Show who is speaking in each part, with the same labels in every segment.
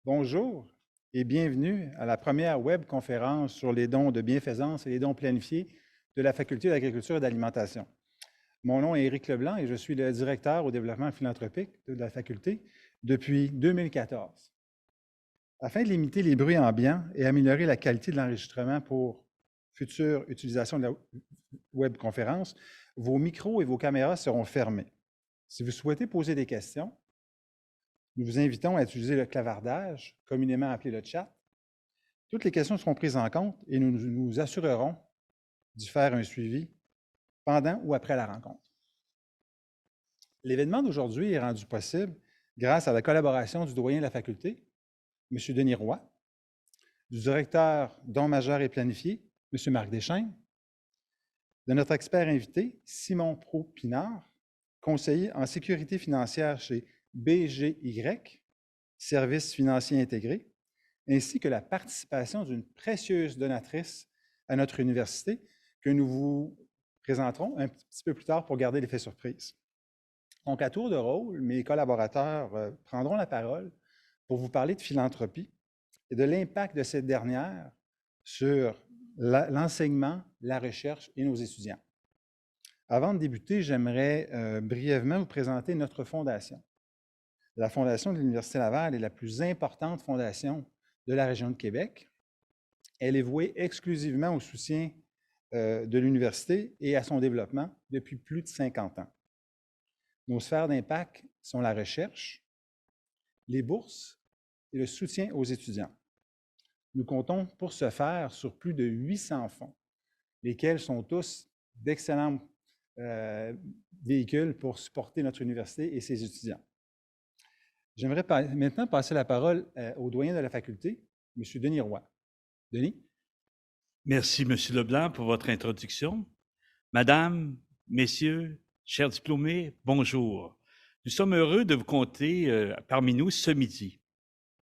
Speaker 1: Bonjour et bienvenue à la première webconférence sur les dons de bienfaisance et les dons planifiés de la Faculté d'agriculture et d'alimentation. Mon nom est Éric Leblanc et je suis le directeur au développement philanthropique de la Faculté depuis 2014. Afin de limiter les bruits ambiants et améliorer la qualité de l'enregistrement pour future utilisation de la webconférence, vos micros et vos caméras seront fermés. Si vous souhaitez poser des questions, nous vous invitons à utiliser le clavardage, communément appelé le chat. Toutes les questions seront prises en compte et nous nous assurerons d'y faire un suivi pendant ou après la rencontre. L'événement d'aujourd'hui est rendu possible grâce à la collaboration du doyen de la faculté, M. Denis Roy, du directeur dons majeurs et planifiés, M. Marc Deschaines, de notre expert invité, Simon Pro-Pinard, conseiller en sécurité financière chez BGY, Services financiers intégrés, ainsi que la participation d'une précieuse donatrice à notre université que nous vous présenterons un petit peu plus tard pour garder l'effet surprise. Donc, à tour de rôle, mes collaborateurs prendront la parole pour vous parler de philanthropie et de l'impact de cette dernière sur l'enseignement, la recherche et nos étudiants. Avant de débuter, j'aimerais brièvement vous présenter notre fondation. La Fondation de l'Université Laval est la plus importante fondation de la région de Québec. Elle est vouée exclusivement au soutien de l'université et à son développement depuis plus de 50 ans. Nos sphères d'impact sont la recherche, les bourses et le soutien aux étudiants. Nous comptons pour ce faire sur plus de 800 fonds, lesquels sont tous d'excellents véhicules pour supporter notre université et ses étudiants. J'aimerais maintenant passer la parole au doyen de la faculté, M. Denis Roy. Denis?
Speaker 2: Merci, M. Leblanc, pour votre introduction. Madame, Messieurs, chers diplômés, bonjour. Nous sommes heureux de vous compter parmi nous ce midi.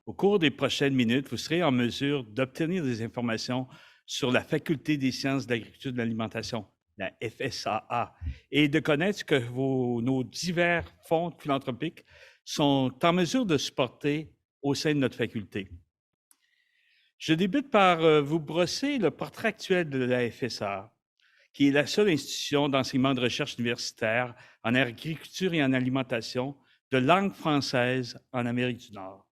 Speaker 2: Au cours des prochaines minutes, vous serez en mesure d'obtenir des informations sur la Faculté des sciences de l'agriculture et de l'alimentation, la FSAA, et de connaître que nos divers fonds philanthropiques sont en mesure de supporter au sein de notre faculté. Je débute par vous brosser le portrait actuel de la FSAA, qui est la seule institution d'enseignement de recherche universitaire en agriculture et en alimentation de langue française en Amérique du Nord.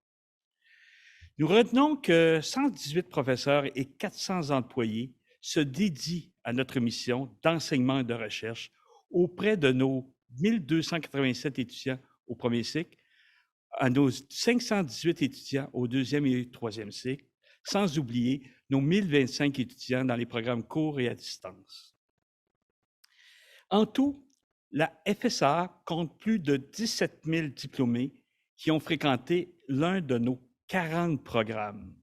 Speaker 2: Nous retenons que 118 professeurs et 400 employés se dédient à notre mission d'enseignement et de recherche auprès de nos 1287 étudiants au premier cycle, à nos 518 étudiants au deuxième et troisième cycle, sans oublier nos 1025 étudiants dans les programmes courts et à distance. En tout, la FSAA compte plus de 17 000 diplômés qui ont fréquenté l'un de nos 40 programmes.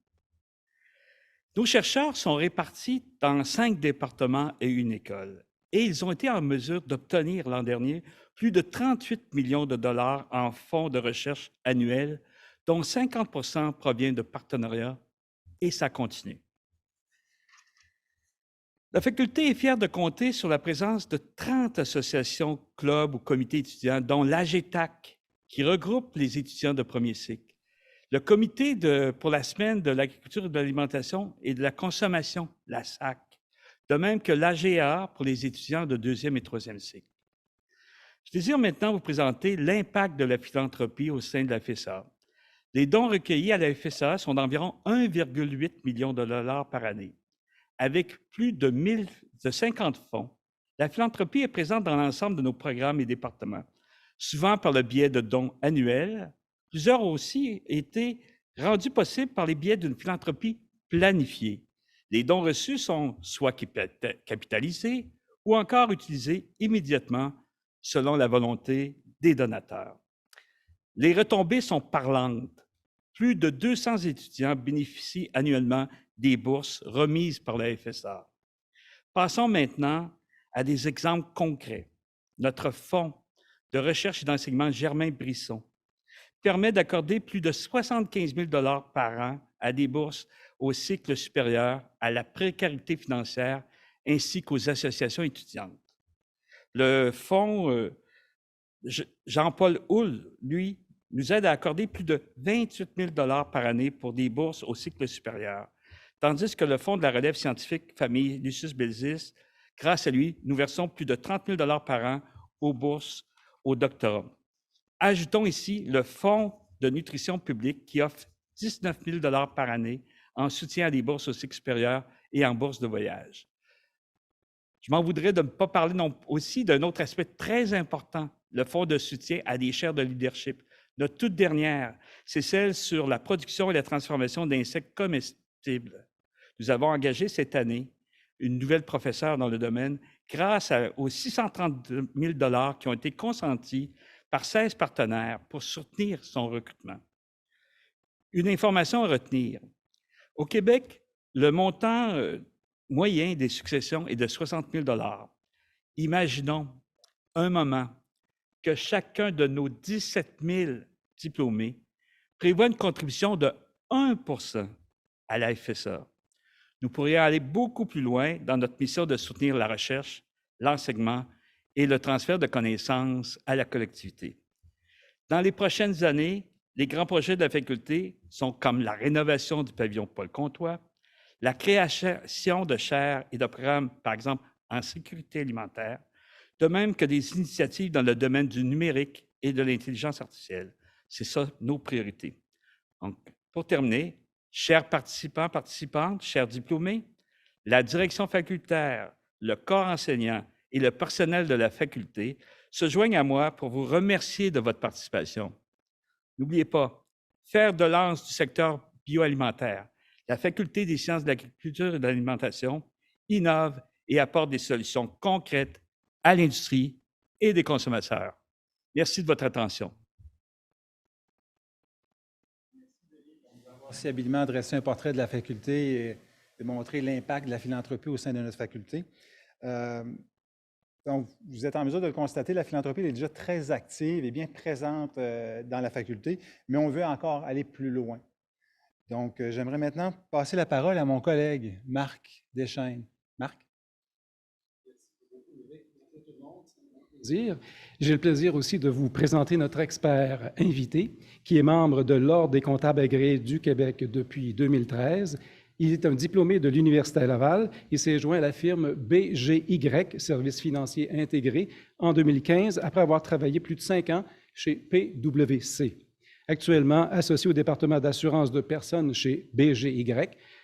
Speaker 2: Nos chercheurs sont répartis dans 5 départements et une école, et ils ont été en mesure d'obtenir l'an dernier plus de 38 millions de dollars en fonds de recherche annuels, dont 50% provient de partenariats, et ça continue. La faculté est fière de compter sur la présence de 30 associations, clubs ou comités étudiants, dont l'AGETAC, qui regroupe les étudiants de premier cycle, le comité pour la semaine de l'agriculture et de l'alimentation et de la consommation, la SAC, de même que l'AGA pour les étudiants de deuxième et troisième cycle. Je désire maintenant vous présenter l'impact de la philanthropie au sein de la FSA. Les dons recueillis à la FSA sont d'environ 1,8 million de dollars par année. Avec plus de 50 fonds, la philanthropie est présente dans l'ensemble de nos programmes et départements, souvent par le biais de dons annuels. Plusieurs ont aussi été rendus possibles par les biais d'une philanthropie planifiée. Les dons reçus sont soit capitalisés ou encore utilisés immédiatement selon la volonté des donateurs. Les retombées sont parlantes. Plus de 200 étudiants bénéficient annuellement des bourses remises par la FSA. Passons maintenant à des exemples concrets. Notre fonds de recherche et d'enseignement Germain-Brisson permet d'accorder plus de 75 000 $ par an à des bourses au cycle supérieur, à la précarité financière ainsi qu'aux associations étudiantes. Le fonds Jean-Paul Houle, lui, nous aide à accorder plus de 28 000 par année pour des bourses au cycle supérieur, tandis que le Fonds de la relève scientifique famille Lucius Belzis, grâce à lui, nous versons plus de 30 000 par an aux bourses au doctorat. Ajoutons ici le Fonds de nutrition publique qui offre 19 000 par année en soutien à des bourses au cycle supérieur et en bourse de voyage. Je m'en voudrais de ne pas parler aussi d'un autre aspect très important, le fonds de soutien à des chaires de leadership. Notre toute dernière, c'est celle sur la production et la transformation d'insectes comestibles. Nous avons engagé cette année une nouvelle professeure dans le domaine grâce aux 630 000 qui ont été consentis par 16 partenaires pour soutenir son recrutement. Une information à retenir. Au Québec, le montant moyen des successions est de 60 000 $. Imaginons un moment que chacun de nos 17 000 diplômés prévoit une contribution de 1 % à la FSA. Nous pourrions aller beaucoup plus loin dans notre mission de soutenir la recherche, l'enseignement et le transfert de connaissances à la collectivité. Dans les prochaines années, les grands projets de la faculté sont comme la rénovation du pavillon Paul Comtois, la création de chaires et de programmes, par exemple, en sécurité alimentaire, de même que des initiatives dans le domaine du numérique et de l'intelligence artificielle. C'est ça nos priorités. Donc, pour terminer, chers participants, participantes, chers diplômés, la direction facultaire, le corps enseignant et le personnel de la faculté se joignent à moi pour vous remercier de votre participation. N'oubliez pas, fer de lance du secteur bioalimentaire, la Faculté des sciences de l'agriculture et de l'alimentation innove et apporte des solutions concrètes à l'industrie et des consommateurs. Merci de votre attention.
Speaker 1: Merci habilement dressé un portrait de la faculté et de montrer l'impact de la philanthropie au sein de notre faculté. Donc, vous êtes en mesure de le constater, la philanthropie est déjà très active et bien présente dans la faculté, mais on veut encore aller plus loin. Donc, j'aimerais maintenant passer la parole à mon collègue Marc Deschaines. Marc?
Speaker 3: J'ai le plaisir aussi de vous présenter notre expert invité, qui est membre de l'Ordre des comptables agréés du Québec depuis 2013. Il est un diplômé de l'Université Laval. Il s'est joint à la firme BGY, Services financiers intégrés, en 2015, après avoir travaillé plus de 5 ans chez PwC. Actuellement associé au département d'assurance de personnes chez BGY,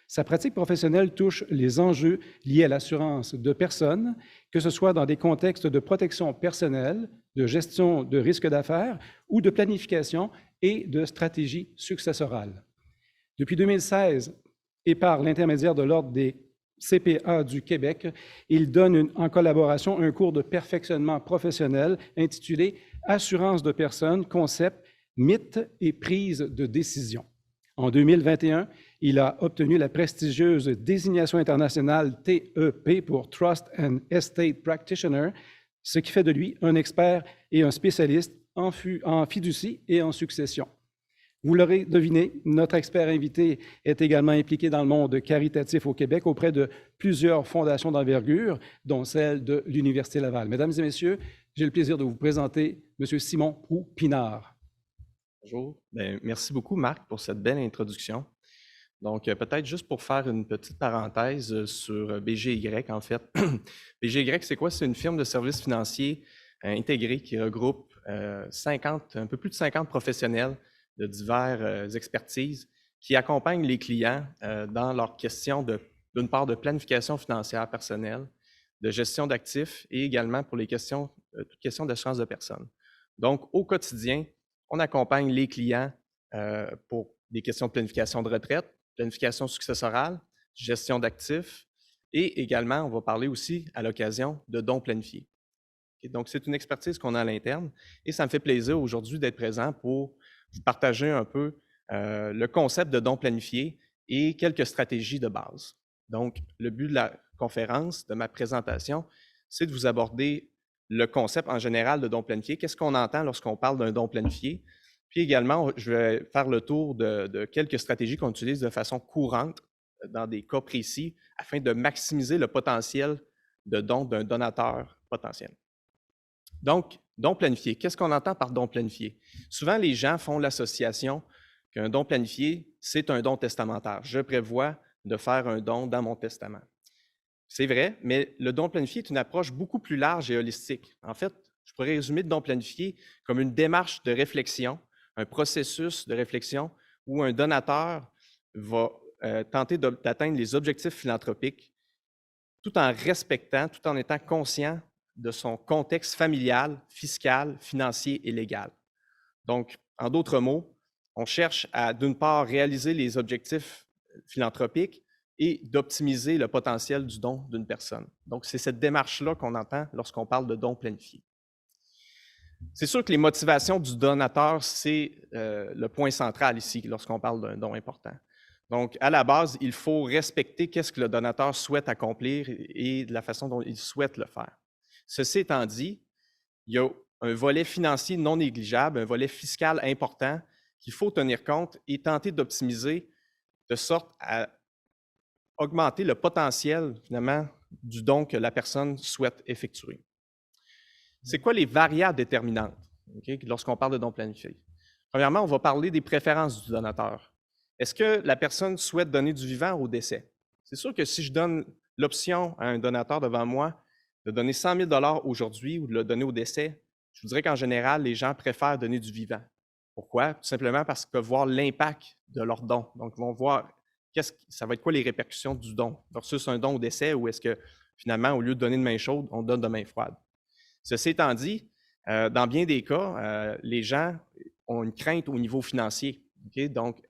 Speaker 3: sa pratique professionnelle touche les enjeux liés à l'assurance de personnes, que ce soit dans des contextes de protection personnelle, de gestion de risques d'affaires ou de planification et de stratégie successorale. Depuis 2016, et par l'intermédiaire de l'Ordre des CPA du Québec, il donne en collaboration un cours de perfectionnement professionnel intitulé « Assurance de personnes, concept, mythes et prise de décision ». En 2021, il a obtenu la prestigieuse désignation internationale TEP pour Trust and Estate Practitioner, ce qui fait de lui un expert et un spécialiste en fiducie et en succession. Vous l'aurez deviné, notre expert invité est également impliqué dans le monde caritatif au Québec auprès de plusieurs fondations d'envergure, dont celle de l'Université Laval. Mesdames et messieurs, j'ai le plaisir de vous présenter M. Simon Proulx-Pinard.
Speaker 4: Bonjour. Merci beaucoup, Marc, pour cette belle introduction. Donc, peut-être juste pour faire une petite parenthèse sur BGY, en fait. BGY, c'est quoi? C'est une firme de services financiers intégrée qui regroupe un peu plus de 50 professionnels de diverses expertises qui accompagnent les clients dans leurs questions d'une part de planification financière personnelle, de gestion d'actifs et également pour les questions, toutes questions d'assurance de personnes. Donc, au quotidien, on accompagne les clients pour des questions de planification de retraite, planification successorale, gestion d'actifs et également, on va parler aussi à l'occasion de dons planifiés. Et donc, c'est une expertise qu'on a à l'interne et ça me fait plaisir aujourd'hui d'être présent pour vous partager un peu le concept de dons planifiés et quelques stratégies de base. Donc, le but de la conférence, de ma présentation, c'est de vous aborder le concept en général de don planifié. Qu'est-ce qu'on entend lorsqu'on parle d'un don planifié? Puis également, je vais faire le tour de quelques stratégies qu'on utilise de façon courante dans des cas précis afin de maximiser le potentiel de don d'un donateur potentiel. Donc, don planifié. Qu'est-ce qu'on entend par don planifié? Souvent, les gens font l'association qu'un don planifié, c'est un don testamentaire. Je prévois de faire un don dans mon testament. C'est vrai, mais le don planifié est une approche beaucoup plus large et holistique. En fait, je pourrais résumer le don planifié comme une démarche de réflexion, un processus de réflexion où un donateur va tenter d'atteindre les objectifs philanthropiques tout en respectant, tout en étant conscient de son contexte familial, fiscal, financier et légal. Donc, en d'autres mots, on cherche à, d'une part, réaliser les objectifs philanthropiques et d'optimiser le potentiel du don d'une personne. Donc, c'est cette démarche-là qu'on entend lorsqu'on parle de don planifié. C'est sûr que les motivations du donateur, c'est le point central ici lorsqu'on parle d'un don important. Donc, à la base, il faut respecter qu'est-ce que le donateur souhaite accomplir et de la façon dont il souhaite le faire. Ceci étant dit, il y a un volet financier non négligeable, un volet fiscal important qu'il faut tenir compte et tenter d'optimiser de sorte à augmenter le potentiel, finalement, du don que la personne souhaite effectuer. C'est quoi les variables déterminantes lorsqu'on parle de don planifié? Premièrement, on va parler des préférences du donateur. Est-ce que la personne souhaite donner du vivant au décès? C'est sûr que si je donne l'option à un donateur devant moi de donner 100 000 $ aujourd'hui ou de le donner au décès, je vous dirais qu'en général, les gens préfèrent donner du vivant. Pourquoi? Tout simplement parce qu'ils peuvent voir l'impact de leur don. Donc, ils vont voir ça va être quoi les répercussions du don versus un don au décès ou est-ce que finalement, au lieu de donner de main chaude, on donne de main froide. Ceci étant dit, dans bien des cas, les gens ont une crainte au niveau financier. Donc,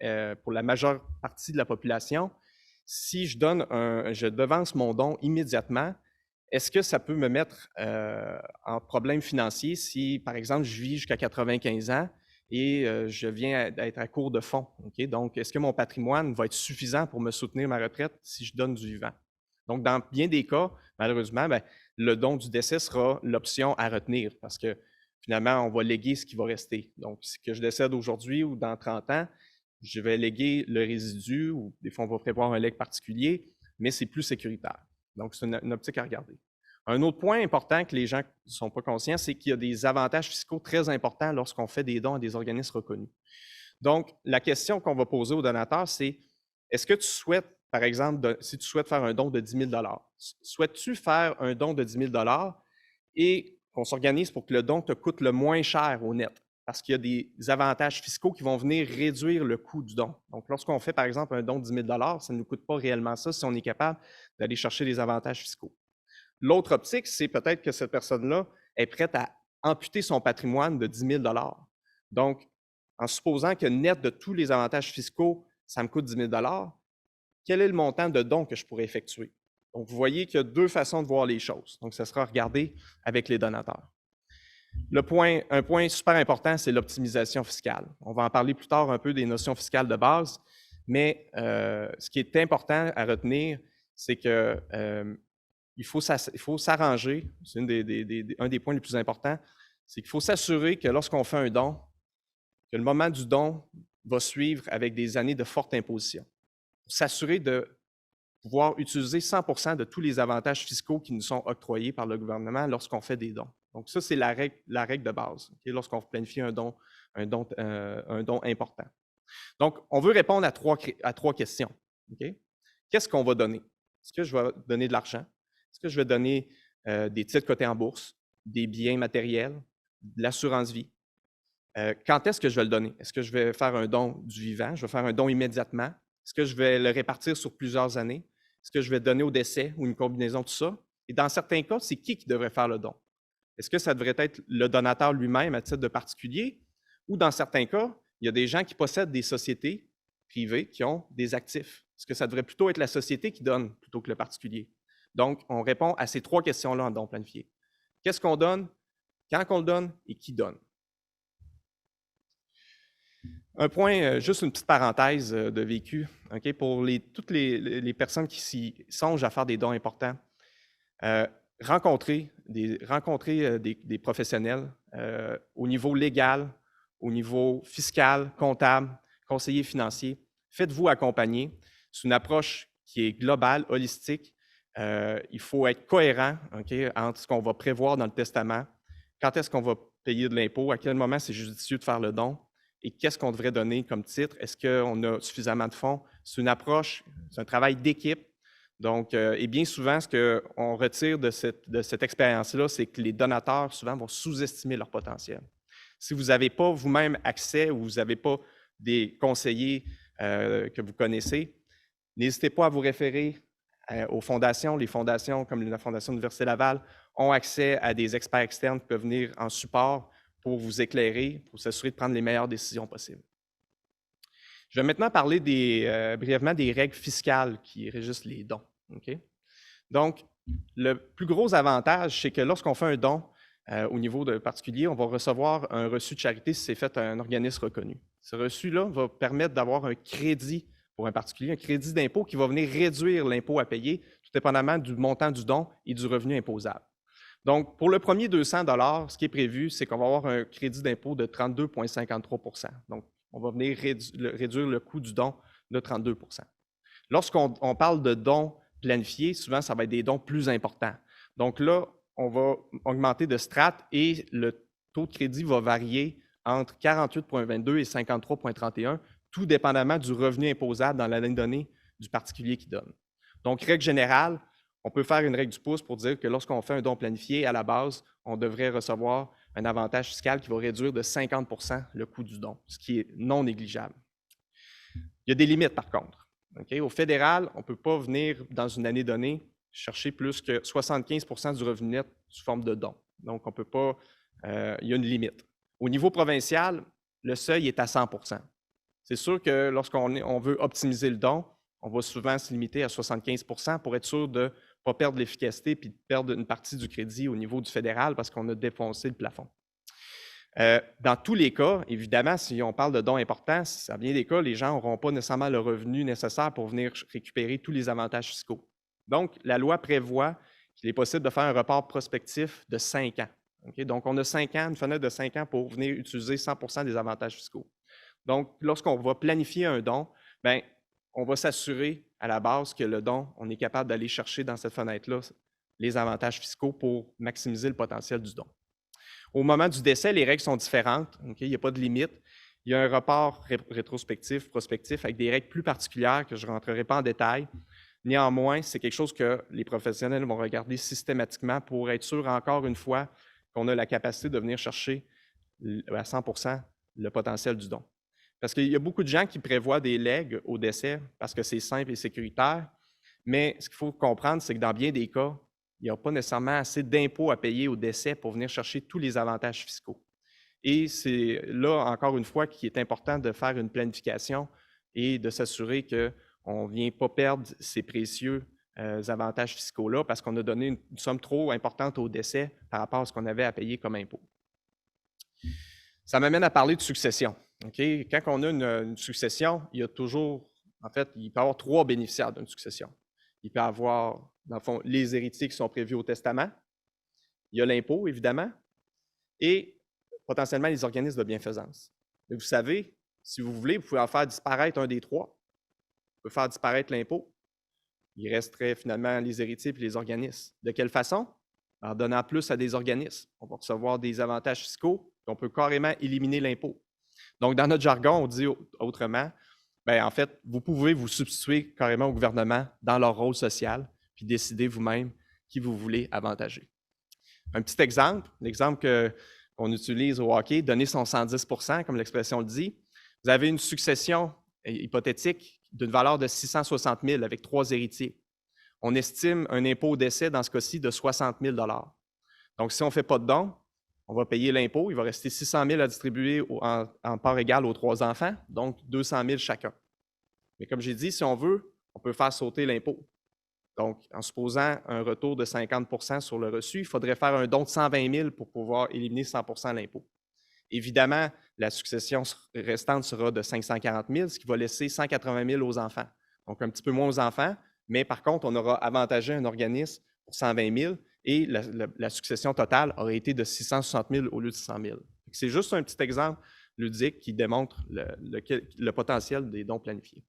Speaker 4: pour la majeure partie de la population, si je devance mon don immédiatement, est-ce que ça peut me mettre en problème financier si, par exemple, je vis jusqu'à 95 ans et je viens d'être à court de fonds? Donc, est-ce que mon patrimoine va être suffisant pour me soutenir ma retraite si je donne du vivant? Donc, dans bien des cas, malheureusement, le don du décès sera l'option à retenir parce que finalement, on va léguer ce qui va rester. Donc, si je décède aujourd'hui ou dans 30 ans, je vais léguer le résidu ou des fois, on va prévoir un legs particulier, mais c'est plus sécuritaire. Donc, c'est une optique à regarder. Un autre point important que les gens ne sont pas conscients, c'est qu'il y a des avantages fiscaux très importants lorsqu'on fait des dons à des organismes reconnus. Donc, la question qu'on va poser aux donateurs, c'est est-ce que tu souhaites, par exemple, si tu souhaites faire un don de 10 000 $, souhaites-tu faire un don de 10 000 $ et qu'on s'organise pour que le don te coûte le moins cher au net? Parce qu'il y a des avantages fiscaux qui vont venir réduire le coût du don. Donc, lorsqu'on fait, par exemple, un don de 10 000 $, ça ne nous coûte pas réellement ça si on est capable d'aller chercher des avantages fiscaux. L'autre optique, c'est peut-être que cette personne-là est prête à amputer son patrimoine de 10 000 $. Donc, en supposant que net de tous les avantages fiscaux, ça me coûte 10 000 $, quel est le montant de don que je pourrais effectuer? Donc, vous voyez qu'il y a deux façons de voir les choses. Donc, ça sera regardé avec les donateurs. Un point super important, c'est l'optimisation fiscale. On va en parler plus tard un peu des notions fiscales de base, mais ce qui est important à retenir, c'est que il faut s'arranger, c'est un des points les plus importants, c'est qu'il faut s'assurer que lorsqu'on fait un don, que le moment du don va suivre avec des années de forte imposition. Pour s'assurer de pouvoir utiliser 100% de tous les avantages fiscaux qui nous sont octroyés par le gouvernement lorsqu'on fait des dons. Donc ça, c'est la règle de base, lorsqu'on planifie un don important. Donc, on veut répondre à trois questions. Qu'est-ce qu'on va donner? Est-ce que je vais donner de l'argent? Est-ce que je vais donner des titres cotés en bourse, des biens matériels, de l'assurance vie? Quand est-ce que je vais le donner? Est-ce que je vais faire un don du vivant? Je vais faire un don immédiatement? Est-ce que je vais le répartir sur plusieurs années? Est-ce que je vais donner au décès ou une combinaison de tout ça? Et dans certains cas, c'est qui devrait faire le don? Est-ce que ça devrait être le donateur lui-même à titre de particulier? Ou dans certains cas, il y a des gens qui possèdent des sociétés privées qui ont des actifs. Est-ce que ça devrait plutôt être la société qui donne plutôt que le particulier? Donc, on répond à ces trois questions-là en don planifié. Qu'est-ce qu'on donne? Quand on le donne et qui donne? Un point, juste une petite parenthèse de vécu, pour toutes les personnes qui songent à faire des dons importants, rencontrer des professionnels au niveau légal, au niveau fiscal, comptable, conseiller financier. Faites-vous accompagner. C'est une approche qui est globale, holistique. Il faut être cohérent entre ce qu'on va prévoir dans le testament, quand est-ce qu'on va payer de l'impôt, à quel moment c'est judicieux de faire le don et qu'est-ce qu'on devrait donner comme titre. Est-ce qu'on a suffisamment de fonds? C'est une approche, c'est un travail d'équipe. Donc, et bien souvent, ce qu'on retire de cette expérience-là, c'est que les donateurs, souvent, vont sous-estimer leur potentiel. Si vous n'avez pas vous-même accès ou vous n'avez pas des conseillers que vous connaissez, n'hésitez pas à vous référer aux fondations. Les fondations, comme la Fondation Université Laval, ont accès à des experts externes qui peuvent venir en support pour vous éclairer, pour s'assurer de prendre les meilleures décisions possibles. Je vais maintenant parler brièvement des règles fiscales qui régissent les dons. Okay? Donc, le plus gros avantage, c'est que lorsqu'on fait un don au niveau de particulier, on va recevoir un reçu de charité si c'est fait à un organisme reconnu. Ce reçu-là va permettre d'avoir un crédit pour un particulier, un crédit d'impôt qui va venir réduire l'impôt à payer, tout dépendamment du montant du don et du revenu imposable. Donc, pour le premier 200 $, ce qui est prévu, c'est qu'on va avoir un crédit d'impôt de 32,53 %. Donc, on va venir réduire le coût du don de 32 %. Lorsqu'on parle de dons planifiés, souvent, ça va être des dons plus importants. Donc là, on va augmenter de strate et le taux de crédit va varier entre 48,22 et 53,31, tout dépendamment du revenu imposable dans l'année donnée du particulier qui donne. Donc, règle générale, on peut faire une règle du pouce pour dire que lorsqu'on fait un don planifié, à la base, on devrait recevoir un avantage fiscal qui va réduire de 50 % le coût du don, ce qui est non négligeable. Il y a des limites, par contre. Okay? Au fédéral, on ne peut pas venir, dans une année donnée, chercher plus que 75 % du revenu net sous forme de don. Donc, on ne peut pas, il y a une limite. Au niveau provincial, le seuil est à 100 %. C'est sûr que lorsqu'on veut optimiser le don, on va souvent se limiter à 75 % pour être sûr de ne pas perdre l'efficacité et de perdre une partie du crédit au niveau du fédéral parce qu'on a défoncé le plafond. Dans tous les cas, évidemment, si on parle de dons importants, dans bien des cas, les gens n'auront pas nécessairement le revenu nécessaire pour venir récupérer tous les avantages fiscaux. Donc, la loi prévoit qu'il est possible de faire un report prospectif de 5 ans. Okay? Donc, on a 5 ans, une fenêtre de 5 ans pour venir utiliser 100 % des avantages fiscaux. Donc, lorsqu'on va planifier un don, bien, on va s'assurer à la base que le don, on est capable d'aller chercher dans cette fenêtre-là les avantages fiscaux pour maximiser le potentiel du don. Au moment du décès, les règles sont différentes. Okay? Il n'y a pas de limite. Il y a un report rétrospectif, prospectif, avec des règles plus particulières que je ne rentrerai pas en détail. Néanmoins, c'est quelque chose que les professionnels vont regarder systématiquement pour être sûr, encore une fois, qu'on a la capacité de venir chercher à 100 % le potentiel du don. Parce qu'il y a beaucoup de gens qui prévoient des legs au décès parce que c'est simple et sécuritaire, mais ce qu'il faut comprendre, c'est que dans bien des cas, il n'y a pas nécessairement assez d'impôts à payer au décès pour venir chercher tous les avantages fiscaux. Et c'est là, encore une fois, qu'il est important de faire une planification et de s'assurer qu'on ne vient pas perdre ces précieux avantages fiscaux-là parce qu'on a donné une somme trop importante au décès par rapport à ce qu'on avait à payer comme impôt. Ça m'amène à parler de succession. Okay? Quand on a une succession, il y a toujours, en fait, il peut y avoir 3 bénéficiaires d'une succession. Il peut y avoir, dans le fond, les héritiers qui sont prévus au testament. Il y a l'impôt, évidemment, et potentiellement les organismes de bienfaisance. Mais vous savez, si vous voulez, vous pouvez en faire disparaître un des 3. Vous pouvez faire disparaître l'impôt. Il resterait finalement les héritiers et les organismes. De quelle façon? En donnant plus à des organismes. On va recevoir des avantages fiscaux, et on peut carrément éliminer l'impôt. Donc, dans notre jargon, on dit autrement, bien, en fait, vous pouvez vous substituer carrément au gouvernement dans leur rôle social, puis décider vous-même qui vous voulez avantager. Un petit exemple, l'exemple qu'on utilise au hockey, donner son 110 %, comme l'expression le dit. Vous avez une succession hypothétique d'une valeur de 660 000 avec 3 héritiers. On estime un impôt au décès, dans ce cas-ci, de 60 000 $. Donc, si on ne fait pas de don, on va payer l'impôt. Il va rester 600 000 à distribuer en part égale aux 3 enfants, donc 200 000 chacun. Mais comme j'ai dit, si on veut, on peut faire sauter l'impôt. Donc, en supposant un retour de 50 % sur le reçu, il faudrait faire un don de 120 000 pour pouvoir éliminer 100 % l'impôt. Évidemment, la succession restante sera de 540 000, ce qui va laisser 180 000 aux enfants. Donc, un petit peu moins aux enfants, mais par contre, on aura avantagé un organisme pour 120 000 et la succession totale aurait été de 660 000 au lieu de 100 000. C'est juste un petit exemple ludique qui démontre le potentiel des dons planifiés.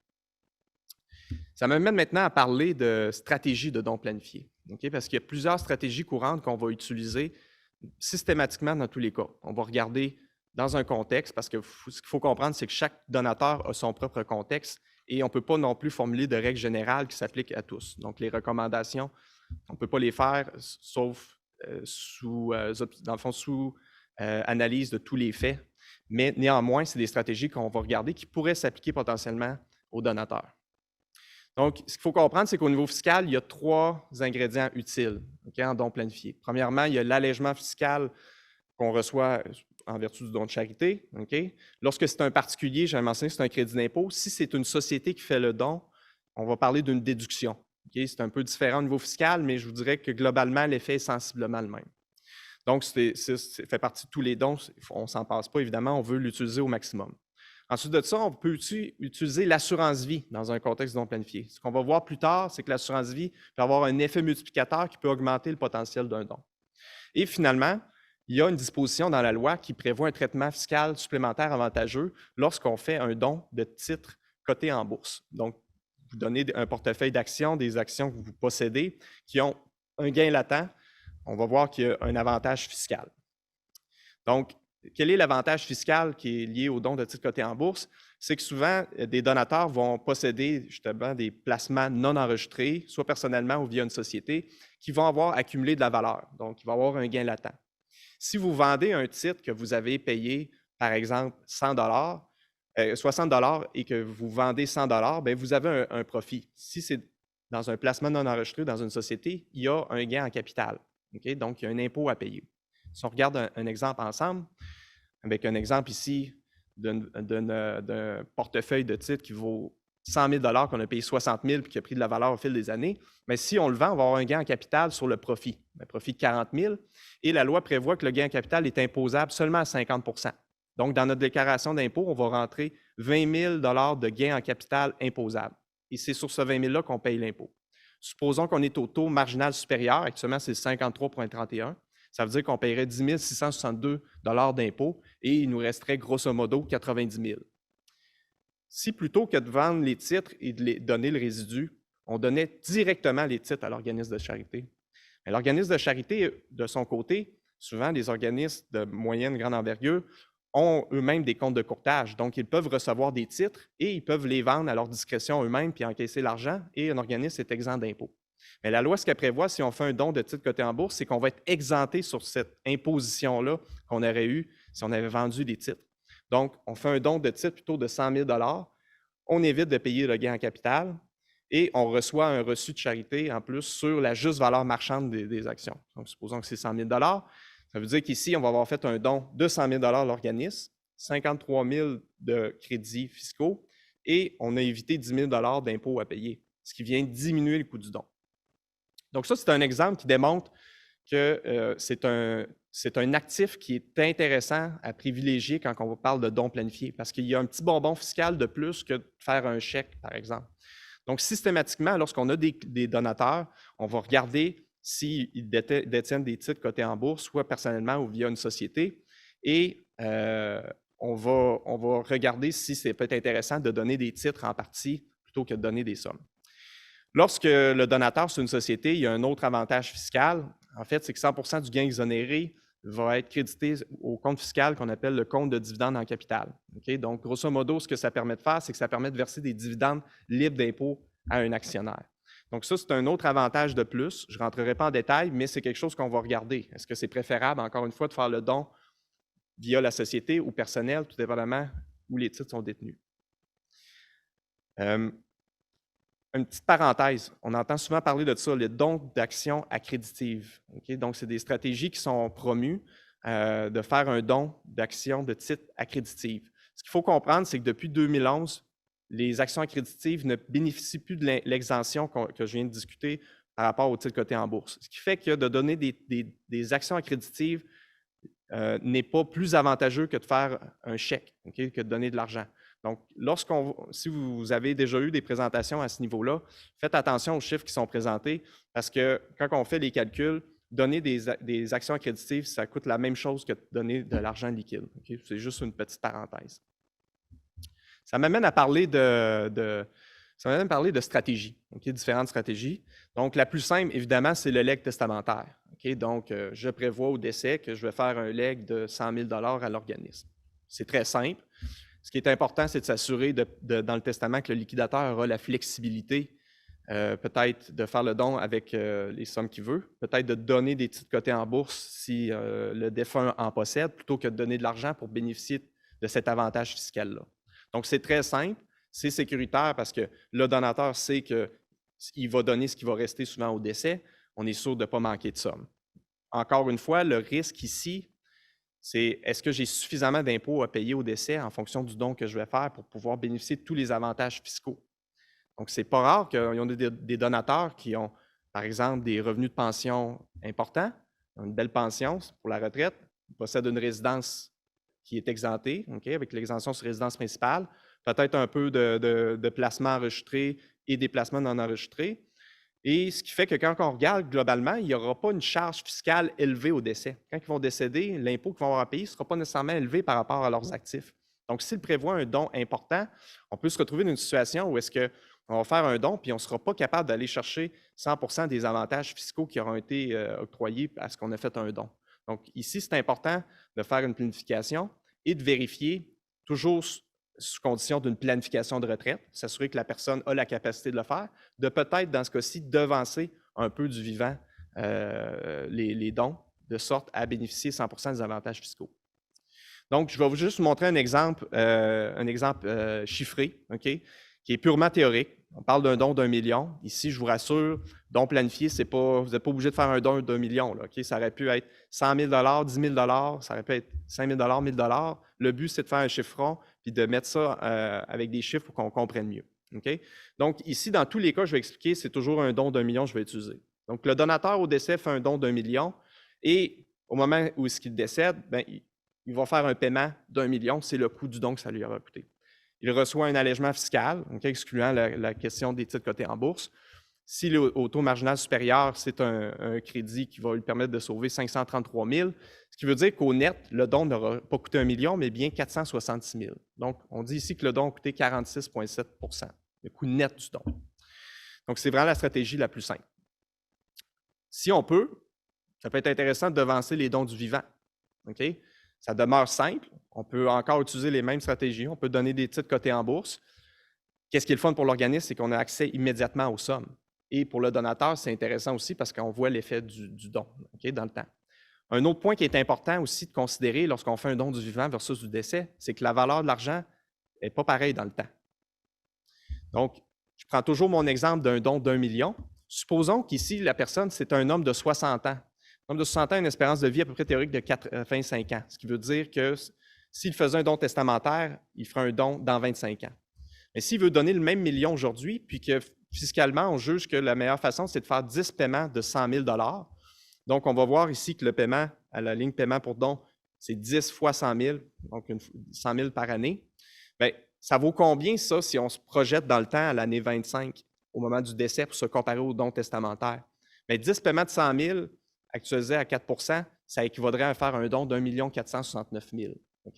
Speaker 4: Ça m'amène maintenant à parler de stratégie de dons planifiés, okay? Parce qu'il y a plusieurs stratégies courantes qu'on va utiliser systématiquement dans tous les cas. On va regarder dans un contexte, parce que ce qu'il faut comprendre, c'est que chaque donateur a son propre contexte et on ne peut pas non plus formuler de règles générales qui s'appliquent à tous. Donc, les recommandations, on ne peut pas les faire sauf sous analyse de tous les faits. Mais néanmoins, c'est des stratégies qu'on va regarder qui pourraient s'appliquer potentiellement aux donateurs. Donc, ce qu'il faut comprendre, c'est qu'au niveau fiscal, il y a 3 ingrédients utiles en don planifié. Premièrement, il y a l'allègement fiscal qu'on reçoit en vertu du don de charité. Lorsque c'est un particulier, j'avais mentionné que c'est un crédit d'impôt. Si c'est une société qui fait le don, on va parler d'une déduction. C'est un peu différent au niveau fiscal, mais je vous dirais que globalement, l'effet est sensiblement le même. Donc, ça fait partie de tous les dons. On ne s'en passe pas, évidemment. On veut l'utiliser au maximum. Ensuite de ça, on peut utiliser l'assurance-vie dans un contexte non planifié. Ce qu'on va voir plus tard, c'est que l'assurance-vie peut avoir un effet multiplicateur qui peut augmenter le potentiel d'un don. Et finalement, il y a une disposition dans la loi qui prévoit un traitement fiscal supplémentaire avantageux lorsqu'on fait un don de titres cotés en bourse. Donc, vous donnez un portefeuille d'actions, des actions que vous possédez, qui ont un gain latent. On va voir qu'il y a un avantage fiscal. Donc, quel est l'avantage fiscal qui est lié au don de titres cotés en bourse? C'est que souvent, des donateurs vont posséder justement des placements non enregistrés, soit personnellement ou via une société, qui vont avoir accumulé de la valeur. Donc, il va avoir un gain latent. Si vous vendez un titre que vous avez payé, par exemple, 60 $ et que vous vendez 100 $, bien, vous avez un profit. Si c'est dans un placement non enregistré dans une société, il y a un gain en capital. Donc, il y a un impôt à payer. Si on regarde un exemple ensemble, avec un exemple ici d'un portefeuille de titres qui vaut 100 000 $ qu'on a payé 60 000 puis qui a pris de la valeur au fil des années, mais si on le vend, on va avoir un gain en capital sur le profit, un profit de 40 000 et la loi prévoit que le gain en capital est imposable seulement à 50 %. Donc, dans notre déclaration d'impôt, on va rentrer 20 000 $ de gain en capital imposable. Et c'est sur ce 20 000 $ qu'on paye l'impôt. Supposons qu'on est au taux marginal supérieur, actuellement c'est 53,31 %. Ça veut dire qu'on paierait 10 662 $ d'impôt et il nous resterait grosso modo 90 000 $. Si plutôt que de vendre les titres et de donner le résidu, on donnait directement les titres à l'organisme de charité. L'organisme de charité, de son côté, souvent les organismes de moyenne grande envergure, ont eux-mêmes des comptes de courtage. Donc, ils peuvent recevoir des titres et ils peuvent les vendre à leur discrétion eux-mêmes puis encaisser l'argent et un organisme est exempt d'impôt. Mais la loi, ce qu'elle prévoit, si on fait un don de titres cotés en bourse, c'est qu'on va être exempté sur cette imposition-là qu'on aurait eue si on avait vendu des titres. Donc, on fait un don de titres plutôt de 100 000 $, on évite de payer le gain en capital et on reçoit un reçu de charité en plus sur la juste valeur marchande des actions. Donc, supposons que c'est 100 000 $. Ça veut dire qu'ici, on va avoir fait un don de 100 000 $ à l'organisme, 53 000 $ de crédits fiscaux et on a évité 10 000 $ d'impôts à payer, ce qui vient diminuer le coût du don. Donc ça, c'est un exemple qui démontre que c'est un actif qui est intéressant à privilégier quand on parle de dons planifiés parce qu'il y a un petit bonbon fiscal de plus que de faire un chèque, par exemple. Donc, systématiquement, lorsqu'on a des donateurs, on va regarder s'ils détiennent des titres cotés en bourse, soit personnellement ou via une société, et on va regarder si c'est peut-être intéressant de donner des titres en partie plutôt que de donner des sommes. Lorsque le donateur, c'est une société, il y a un autre avantage fiscal. En fait, c'est que 100 % du gain exonéré va être crédité au compte fiscal qu'on appelle le compte de dividendes en capital. Donc, grosso modo, ce que ça permet de faire, c'est que ça permet de verser des dividendes libres d'impôt à un actionnaire. Donc, ça, c'est un autre avantage de plus. Je ne rentrerai pas en détail, mais c'est quelque chose qu'on va regarder. Est-ce que c'est préférable, encore une fois, de faire le don via la société ou personnel, tout dépendamment où les titres sont détenus? Une petite parenthèse, on entend souvent parler de ça, les dons d'actions accréditives. Donc, c'est des stratégies qui sont promues de faire un don d'actions de titres accréditives. Ce qu'il faut comprendre, c'est que depuis 2011, les actions accréditives ne bénéficient plus de l'exemption que je viens de discuter par rapport aux titres cotés en bourse. Ce qui fait que de donner des actions accréditives n'est pas plus avantageux que de faire un chèque, que de donner de l'argent. Donc, si vous avez déjà eu des présentations à ce niveau-là, faites attention aux chiffres qui sont présentés parce que quand on fait les calculs, donner des actions accréditives, ça coûte la même chose que donner de l'argent liquide. C'est juste une petite parenthèse. Ça m'amène à parler de Ça va même parler de stratégies, différentes stratégies. Donc, la plus simple, évidemment, c'est le legs testamentaire. Donc, je prévois au décès que je vais faire un legs de 100 000 à l'organisme. C'est très simple. Ce qui est important, c'est de s'assurer dans le testament que le liquidateur aura la flexibilité, peut-être de faire le don avec les sommes qu'il veut, peut-être de donner des titres cotés en bourse si le défunt en possède, plutôt que de donner de l'argent pour bénéficier de cet avantage fiscal-là. Donc, c'est très simple, c'est sécuritaire parce que le donateur sait qu'il va donner ce qui va rester souvent au décès. On est sûr de ne pas manquer de somme. Encore une fois, le risque ici, c'est est-ce que j'ai suffisamment d'impôts à payer au décès en fonction du don que je vais faire pour pouvoir bénéficier de tous les avantages fiscaux. Donc, ce n'est pas rare qu'il y ait des donateurs qui ont, par exemple, des revenus de pension importants, une belle pension pour la retraite, possèdent une résidence qui est exemptée, avec l'exemption sur résidence principale, peut-être un peu de placements enregistrés et des placements non enregistrés. Et ce qui fait que quand on regarde globalement, il n'y aura pas une charge fiscale élevée au décès. Quand ils vont décéder, l'impôt qu'ils vont avoir à payer ne sera pas nécessairement élevé par rapport à leurs actifs. Donc, s'ils prévoient un don important, on peut se retrouver dans une situation où est-ce qu'on va faire un don puis on ne sera pas capable d'aller chercher 100% des avantages fiscaux qui auront été octroyés à ce qu'on a fait un don. Donc, ici, c'est important de faire une planification et de vérifier toujours sous condition d'une planification de retraite, s'assurer que la personne a la capacité de le faire, de peut-être, dans ce cas-ci, devancer un peu du vivant les dons, de sorte à bénéficier 100% des avantages fiscaux. Donc, je vais juste vous montrer un exemple chiffré, qui est purement théorique. On parle d'un don d'1 million. Ici, je vous rassure, don planifié, vous n'êtes pas obligé de faire un don d'1 million. Là, Ça aurait pu être 100 000 10 000 ça aurait pu être 5 000 1 000 Le but, c'est de faire un chiffron puis de mettre ça avec des chiffres pour qu'on comprenne mieux. Donc, ici, dans tous les cas, je vais expliquer, c'est toujours un don d'1 million que je vais utiliser. Donc, le donateur au décès fait un don d'1 million et au moment où il décède, il va faire un paiement d'1 million. C'est le coût du don que ça lui aura coûté. Il reçoit un allègement fiscal, excluant la question des titres cotés en bourse. S'il est au taux marginal supérieur, c'est un crédit qui va lui permettre de sauver 533 000, ce qui veut dire qu'au net, le don n'aura pas coûté 1 million, mais bien 466 000. Donc, on dit ici que le don a coûté 46,7 %, le coût net du don. Donc, c'est vraiment la stratégie la plus simple. Si on peut, ça peut être intéressant de devancer les dons du vivant. Ça demeure simple. On peut encore utiliser les mêmes stratégies. On peut donner des titres cotés en bourse. Qu'est-ce qui est le fun pour l'organisme, c'est qu'on a accès immédiatement aux sommes. Et pour le donateur, c'est intéressant aussi parce qu'on voit l'effet du don dans le temps. Un autre point qui est important aussi de considérer lorsqu'on fait un don du vivant versus du décès, c'est que la valeur de l'argent n'est pas pareille dans le temps. Donc, je prends toujours mon exemple d'un don d'1 million. Supposons qu'ici, la personne, c'est un homme de 60 ans. Un homme de 60 ans a une espérance de vie à peu près théorique de 85 ans, ce qui veut dire que s'il faisait un don testamentaire, il ferait un don dans 25 ans. Mais s'il veut donner le même million aujourd'hui, puis que fiscalement, on juge que la meilleure façon, c'est de faire 10 paiements de 100 000 $. Donc, on va voir ici que le paiement à la ligne paiement pour don, c'est 10 fois 100 000, donc 100 000 par année. Bien, ça vaut combien ça si on se projette dans le temps à l'année 25, au moment du décès, pour se comparer au don testamentaire? Bien, 10 paiements de 100 000 actualisés à 4 % ça équivaudrait à faire un don d'1 469 000.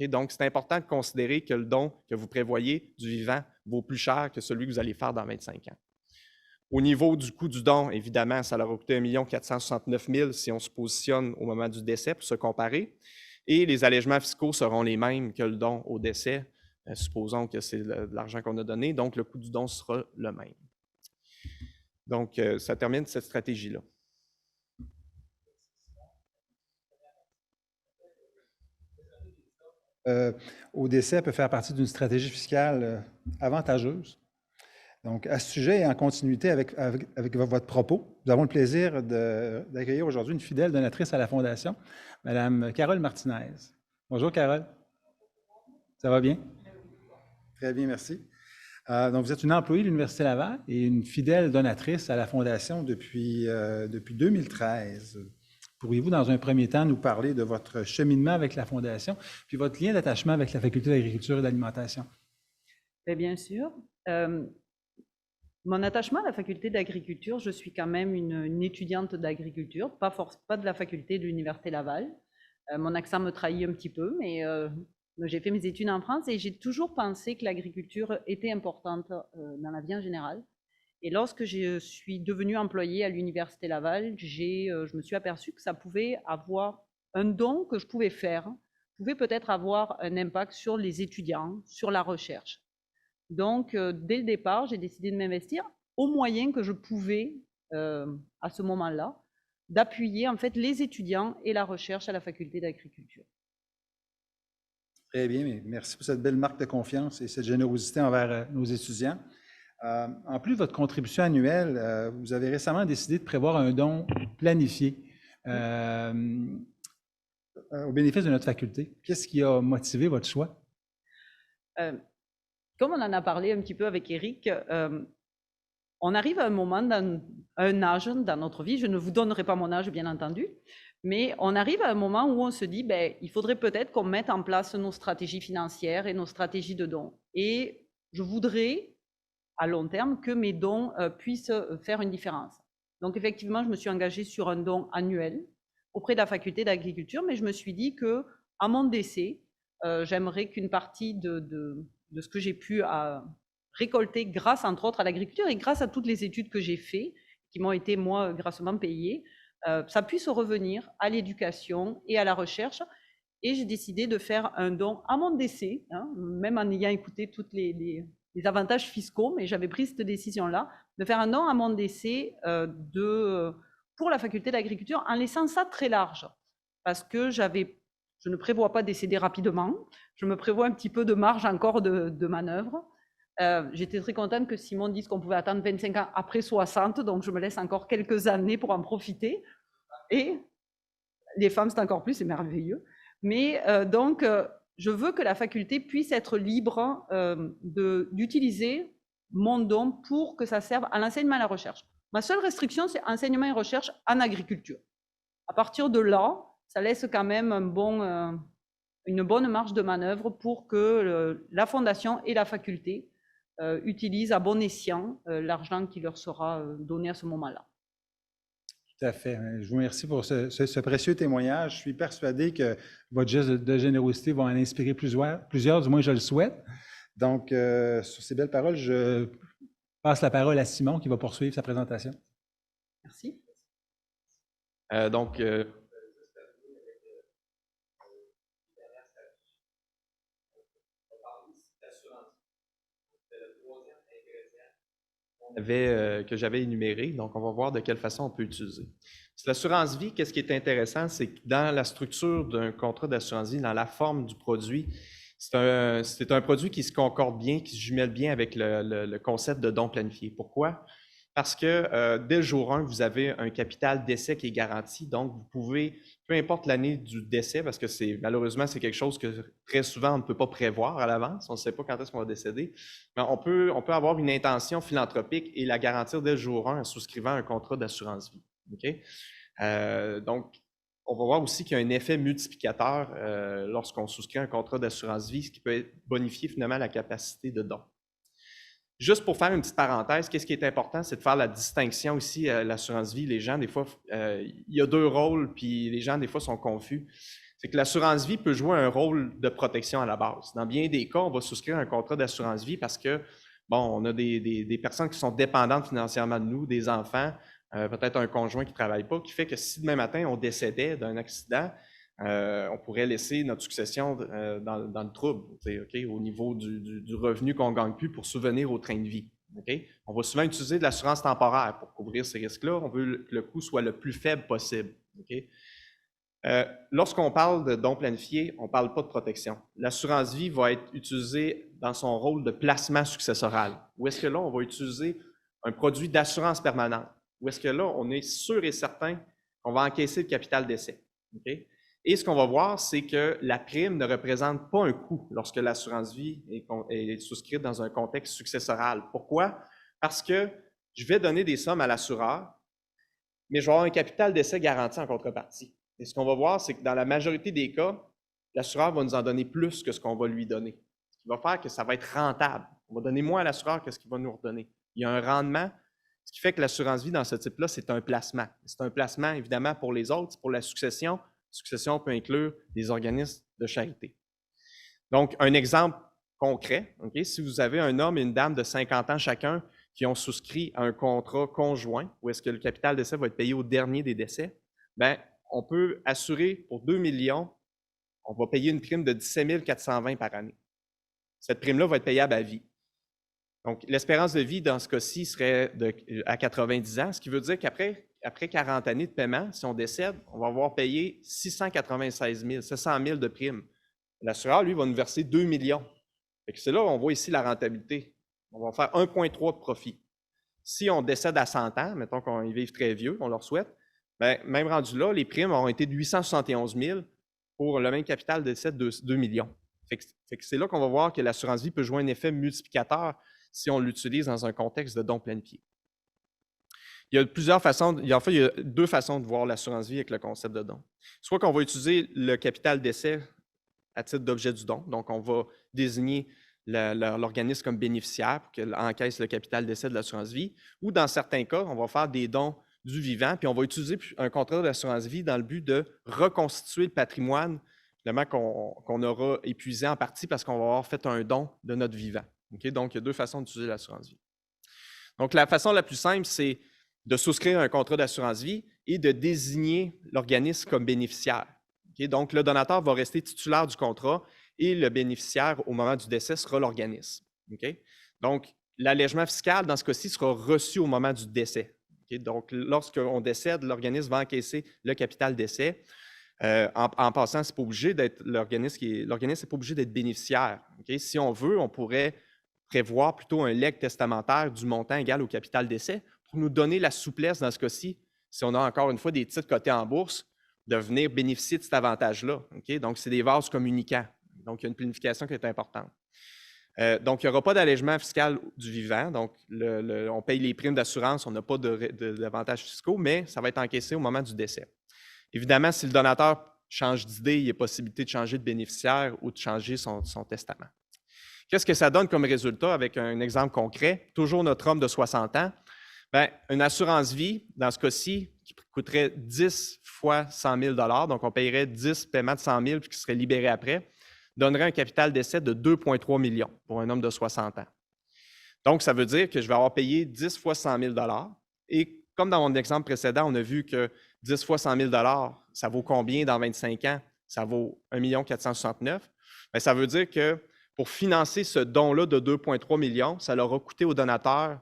Speaker 4: Donc, c'est important de considérer que le don que vous prévoyez du vivant vaut plus cher que celui que vous allez faire dans 25 ans. Au niveau du coût du don, évidemment, ça leur a coûté 1 469 000 si on se positionne au moment du décès pour se comparer. Et les allègements fiscaux seront les mêmes que le don au décès. Supposons que c'est de l'argent qu'on a donné, donc le coût du don sera le même. Donc, ça termine cette stratégie-là.
Speaker 1: Au décès peut faire partie d'une stratégie fiscale avantageuse. Donc, à ce sujet et en continuité avec votre propos, nous avons le plaisir d'accueillir aujourd'hui une fidèle donatrice à la Fondation, Mme Carole Martinez. Bonjour, Carole. Ça va bien? Très bien, merci. Donc, vous êtes une employée de l'Université Laval et une fidèle donatrice à la Fondation depuis 2013. Pourriez-vous, dans un premier temps, nous parler de votre cheminement avec la Fondation, puis votre lien d'attachement avec la Faculté d'agriculture et d'alimentation?
Speaker 5: Bien sûr. Mon attachement à la Faculté d'agriculture, je suis quand même une étudiante d'agriculture, pas de la Faculté de l'Université Laval. Mon accent me trahit un petit peu, mais J'ai fait mes études en France et j'ai toujours pensé que l'agriculture était importante dans la vie en général. Et lorsque je suis devenue employée à l'Université Laval, je me suis aperçue que ça pouvait avoir un don que je pouvais faire, pouvait peut-être avoir un impact sur les étudiants, sur la recherche. Donc, dès le départ, j'ai décidé de m'investir au moyen que je pouvais, à ce moment-là, d'appuyer en fait les étudiants et la recherche à la faculté d'agriculture.
Speaker 1: Très bien, mais merci pour cette belle marque de confiance et cette générosité envers nos étudiants. En plus de votre contribution annuelle, vous avez récemment décidé de prévoir un don planifié au bénéfice de notre faculté. Qu'est-ce qui a motivé votre choix?
Speaker 5: Comme on en a parlé un petit peu avec Éric, on arrive à un moment, un âge dans notre vie, je ne vous donnerai pas mon âge bien entendu, mais on arrive à un moment où on se dit, ben, il faudrait peut-être qu'on mette en place nos stratégies financières et nos stratégies de dons. Et je voudrais, à long terme, que mes dons puissent faire une différence. Donc effectivement, je me suis engagée sur un don annuel auprès de la faculté d'agriculture, mais je me suis dit qu'à mon décès, j'aimerais qu'une partie de ce que j'ai pu récolter grâce, entre autres, à l'agriculture et grâce à toutes les études que j'ai faites, qui m'ont été, moi, grassement payées, ça puisse revenir à l'éducation et à la recherche. Et j'ai décidé de faire un don à mon décès, hein, même en ayant écouté tous les avantages fiscaux, mais j'avais pris cette décision-là, de faire un don à mon décès pour la faculté d'agriculture, en laissant ça très large, parce que je ne prévois pas décéder rapidement, je me prévois un petit peu de marge encore de manœuvre. J'étais très contente que Simon dise qu'on pouvait attendre 25 ans après 60, donc je me laisse encore quelques années pour en profiter. Et les femmes, c'est encore plus, c'est merveilleux. Mais donc, je veux que la faculté puisse être libre d'utiliser mon don pour que ça serve à l'enseignement et à la recherche. Ma seule restriction, c'est enseignement et recherche en agriculture. À partir de là, ça laisse quand même une bonne marge de manœuvre pour que la fondation et la faculté utilisent à bon escient l'argent qui leur sera donné à ce moment-là.
Speaker 1: Tout à fait. Je vous remercie pour ce précieux témoignage. Je suis persuadé que votre geste de générosité va en inspirer plusieurs, du moins je le souhaite. Donc, sur ces belles paroles, je passe la parole à Simon qui va poursuivre sa présentation.
Speaker 5: Merci.
Speaker 4: Que j'avais énuméré, donc on va voir de quelle façon on peut utiliser. L'assurance vie, qu'est-ce qui est intéressant, c'est que dans la structure d'un contrat d'assurance vie, dans la forme du produit, c'est un produit qui se concorde bien, qui se jumelle bien avec le concept de don planifié. Pourquoi? Parce que dès le jour 1, vous avez un capital d'essai qui est garanti, donc vous pouvez, peu importe l'année du décès, parce que malheureusement, c'est quelque chose que très souvent on ne peut pas prévoir à l'avance, on ne sait pas quand est-ce qu'on va décéder, mais on peut avoir une intention philanthropique et la garantir dès le jour 1 en souscrivant un contrat d'assurance vie. Okay? Donc, on va voir aussi qu'il y a un effet multiplicateur lorsqu'on souscrit un contrat d'assurance vie, ce qui peut bonifier finalement la capacité de don. Juste pour faire une petite parenthèse, qu'est-ce qui est important, c'est de faire la distinction ici à l'assurance vie. Les gens, des fois, il y a deux rôles, puis les gens, des fois, sont confus. C'est que l'assurance vie peut jouer un rôle de protection à la base. Dans bien des cas, on va souscrire un contrat d'assurance vie parce que, bon, on a des personnes qui sont dépendantes financièrement de nous, des enfants, peut-être un conjoint qui ne travaille pas, qui fait que si demain matin, on décédait d'un accident, on pourrait laisser notre succession dans le trouble, okay, au niveau du revenu qu'on ne gagne plus pour subvenir au train de vie. Okay? On va souvent utiliser de l'assurance temporaire pour couvrir ces risques-là. On veut que le coût soit le plus faible possible. Okay? Lorsqu'on parle de don planifié, on ne parle pas de protection. L'assurance vie va être utilisée dans son rôle de placement successoral. Ou est-ce que là, on va utiliser un produit d'assurance permanente? Ou est-ce que là, on est sûr et certain qu'on va encaisser le capital d'essai? Okay? Et ce qu'on va voir, c'est que la prime ne représente pas un coût lorsque l'assurance vie est souscrite dans un contexte successoral. Pourquoi? Parce que je vais donner des sommes à l'assureur, mais je vais avoir un capital d'essai garanti en contrepartie. Et ce qu'on va voir, c'est que dans la majorité des cas, l'assureur va nous en donner plus que ce qu'on va lui donner. Ce qui va faire que ça va être rentable. On va donner moins à l'assureur que ce qu'il va nous redonner. Il y a un rendement, ce qui fait que l'assurance vie dans ce type-là, c'est un placement. C'est un placement, évidemment, pour les autres, c'est pour la succession. La succession peut inclure des organismes de charité. Donc, un exemple concret, okay, si vous avez un homme et une dame de 50 ans chacun qui ont souscrit à un contrat conjoint, où est-ce que le capital d'essai va être payé au dernier des décès, bien, on peut assurer pour 2 millions, on va payer une prime de 17 420 par année. Cette prime-là va être payable à vie. Donc, l'espérance de vie dans ce cas-ci serait à 90 ans, ce qui veut dire qu'après 40 années de paiement, si on décède, on va avoir payé 696 000, 700 000 de primes. L'assureur, lui, va nous verser 2 millions. C'est là on voit ici la rentabilité. On va faire 1,3 de profit. Si on décède à 100 ans, mettons qu'on y vive très vieux, on leur souhaite, bien, même rendu là, les primes auront été de 871 000 pour le même capital de décès de 2 millions. C'est là qu'on va voir que l'assurance vie peut jouer un effet multiplicateur si on l'utilise dans un contexte de don planifié. Il y a plusieurs façons, il y a 2 façons de voir l'assurance vie avec le concept de don. Soit qu'on va utiliser le capital d'essai à titre d'objet du don, donc on va désigner l'organisme comme bénéficiaire pour qu'il encaisse le capital d'essai de l'assurance vie, ou dans certains cas, on va faire des dons du vivant, puis on va utiliser un contrat d'assurance vie dans le but de reconstituer le patrimoine qu'on aura épuisé en partie parce qu'on va avoir fait un don de notre vivant. Okay? Donc, il y a 2 façons d'utiliser l'assurance vie. Donc, la façon la plus simple, c'est de souscrire un contrat d'assurance vie et de désigner l'organisme comme bénéficiaire. Okay? Donc, le donateur va rester titulaire du contrat et le bénéficiaire, au moment du décès, sera l'organisme. Okay? Donc, l'allègement fiscal, dans ce cas-ci, sera reçu au moment du décès. Okay? Donc, lorsqu'on décède, l'organisme va encaisser le capital d'essai. En passant, c'est pas obligé d'être l'organisme n'est pas obligé d'être bénéficiaire. Okay? Si on veut, on pourrait prévoir plutôt un legs testamentaire du montant égal au capital d'essai pour nous donner la souplesse dans ce cas-ci, si on a encore une fois des titres cotés en bourse, de venir bénéficier de cet avantage-là. Okay? Donc, c'est des vases communicants. Donc, il y a une planification qui est importante. Donc, il n'y aura pas d'allègement fiscal du vivant. Donc, on paye les primes d'assurance, on n'a pas d'avantages fiscaux, mais ça va être encaissé au moment du décès. Évidemment, si le donateur change d'idée, il y a possibilité de changer de bénéficiaire ou de changer son testament. Qu'est-ce que ça donne comme résultat avec un exemple concret? Toujours notre homme de 60 ans. Bien, une assurance vie, dans ce cas-ci, qui coûterait 10 fois 100 000 $, donc on paierait 10 paiements de 100 000 puis qui serait libéré après, donnerait un capital d'essai de 2,3 millions pour un homme de 60 ans. Donc, ça veut dire que je vais avoir payé 10 fois 100 000 $. Et comme dans mon exemple précédent, on a vu que 10 fois 100 000 $, ça vaut combien dans 25 ans? Ça vaut 1 469 000. Bien, ça veut dire que pour financer ce don-là de 2,3 millions, ça leur a coûté au donateur,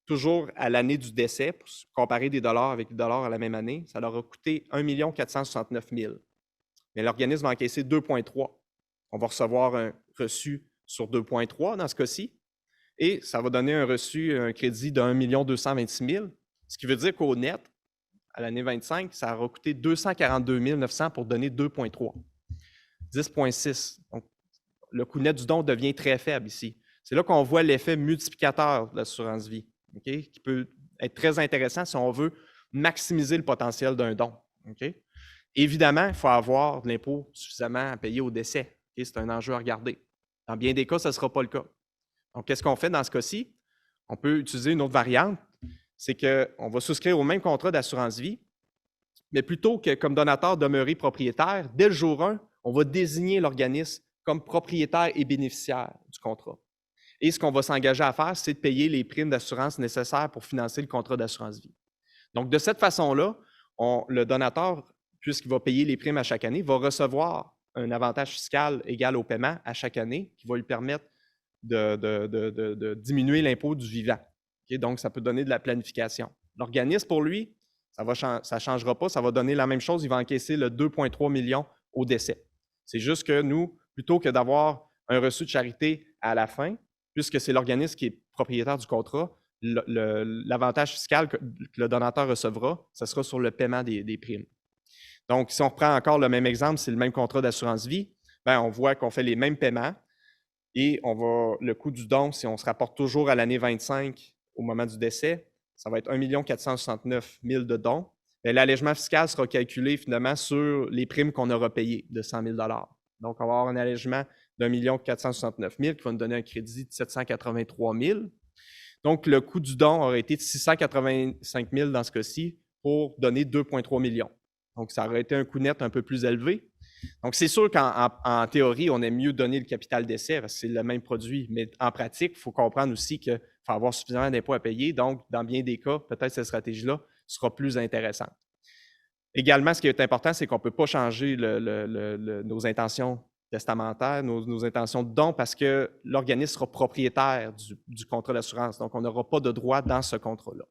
Speaker 4: toujours à l'année du décès, pour comparer des dollars avec des dollars à la même année, ça leur a coûté 1 469 000. Mais l'organisme va encaisser 2,3. On va recevoir un reçu sur 2,3 dans ce cas-ci, et ça va donner un crédit de 1 226 000, ce qui veut dire qu'au net, à l'année 25, ça aura coûté 242 900 pour donner 2,3. 10,6. Donc, le coût net du don devient très faible ici. C'est là qu'on voit l'effet multiplicateur de l'assurance vie, okay, qui peut être très intéressant si on veut maximiser le potentiel d'un don. Okay? Évidemment, il faut avoir de l'impôt suffisamment à payer au décès. Okay? C'est un enjeu à regarder. Dans bien des cas, ce ne sera pas le cas. Donc, qu'est-ce qu'on fait dans ce cas-ci? On peut utiliser une autre variante, c'est qu'on va souscrire au même contrat d'assurance vie, mais plutôt que comme donateur demeurer propriétaire, dès le jour 1, on va désigner l'organisme comme propriétaire et bénéficiaire du contrat. Et ce qu'on va s'engager à faire, c'est de payer les primes d'assurance nécessaires pour financer le contrat d'assurance vie. Donc, de cette façon-là, le donateur, puisqu'il va payer les primes à chaque année, va recevoir un avantage fiscal égal au paiement à chaque année qui va lui permettre de diminuer l'impôt du vivant. Okay? Donc, ça peut donner de la planification. L'organisme, pour lui, ça ne changera pas, ça va donner la même chose, il va encaisser le 2,3 millions au décès. C'est juste que nous, plutôt que d'avoir un reçu de charité à la fin, puisque c'est l'organisme qui est propriétaire du contrat, l'avantage fiscal que le donateur recevra, ce sera sur le paiement des primes. Donc, si on reprend encore le même exemple, c'est le même contrat d'assurance vie, bien, on voit qu'on fait les mêmes paiements et le coût du don, si on se rapporte toujours à l'année 25 au moment du décès, ça va être 1 469 000 de dons. L'allègement fiscal sera calculé finalement sur les primes qu'on aura payées de 100 000 $. Donc, on va avoir un allègement d'1 469 000 qui va nous donner un crédit de 783 000. Donc, le coût du don aurait été de 685 000 dans ce cas-ci pour donner 2,3 millions. Donc, ça aurait été un coût net un peu plus élevé. Donc, c'est sûr qu'en théorie, on aime mieux donner le capital d'essai parce que c'est le même produit, mais en pratique, il faut comprendre aussi qu'il faut avoir suffisamment d'impôts à payer. Donc, dans bien des cas, peut-être cette stratégie-là sera plus intéressante. Également, ce qui est important, c'est qu'on ne peut pas changer nos intentions testamentaires, nos intentions de don, parce que l'organisme sera propriétaire du contrat d'assurance. Donc, on n'aura pas de droit dans ce contrat-là.